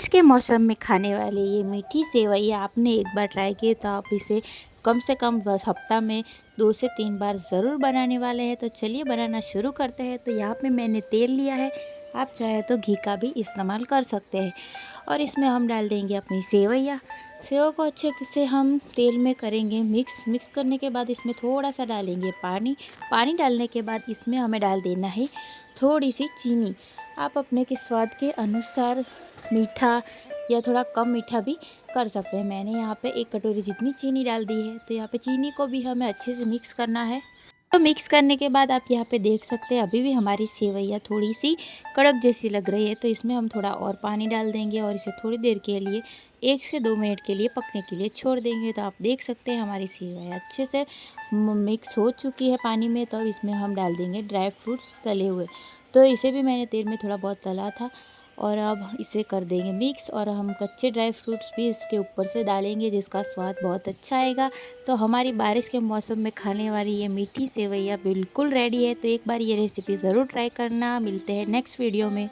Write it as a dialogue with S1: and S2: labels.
S1: बारिश के मौसम में खाने वाली ये मीठी सेवइयाँ आपने एक बार ट्राई की तो आप इसे कम से कम बस हफ्ता में 2 से 3 बार ज़रूर बनाने वाले हैं। तो चलिए बनाना शुरू करते हैं। तो यहाँ पे मैंने तेल लिया है, आप चाहे तो घी का भी इस्तेमाल कर सकते हैं। और इसमें हम डाल देंगे अपनी सेवइयाँ। सेव को अच्छे से हम तेल में करेंगे मिक्स करने के बाद इसमें थोड़ा सा डालेंगे पानी। पानी डालने के बाद इसमें हमें डाल देना है थोड़ी सी चीनी। आप अपने के स्वाद के अनुसार मीठा या थोड़ा कम मीठा भी कर सकते हैं। मैंने यहाँ पे 1 कटोरी जितनी चीनी डाल दी है। तो यहाँ पे चीनी को भी हमें अच्छे से मिक्स करना है। तो मिक्स करने के बाद आप यहाँ पे देख सकते हैं अभी भी हमारी सेवइयाँ थोड़ी सी कड़क जैसी लग रही है। तो इसमें हम थोड़ा और पानी डाल देंगे और इसे थोड़ी देर के लिए 1 से 2 मिनट के लिए पकने के लिए छोड़ देंगे। तो आप देख सकते हैं हमारी सेवइयाँ अच्छे से मिक्स हो चुकी है पानी में। तो अब इसमें हम डाल देंगे ड्राई फ्रूट्स तले हुए। तो इसे भी मैंने तेल में थोड़ा बहुत तला था और अब इसे कर देंगे मिक्स। और हम कच्चे ड्राई फ्रूट्स भी इसके ऊपर से डालेंगे जिसका स्वाद बहुत अच्छा आएगा। तो हमारी बारिश के मौसम में खाने वाली ये मीठी सेवइयाँ बिल्कुल रेडी है। तो एक बार ये रेसिपी ज़रूर ट्राई करना। मिलते हैं नेक्स्ट वीडियो में।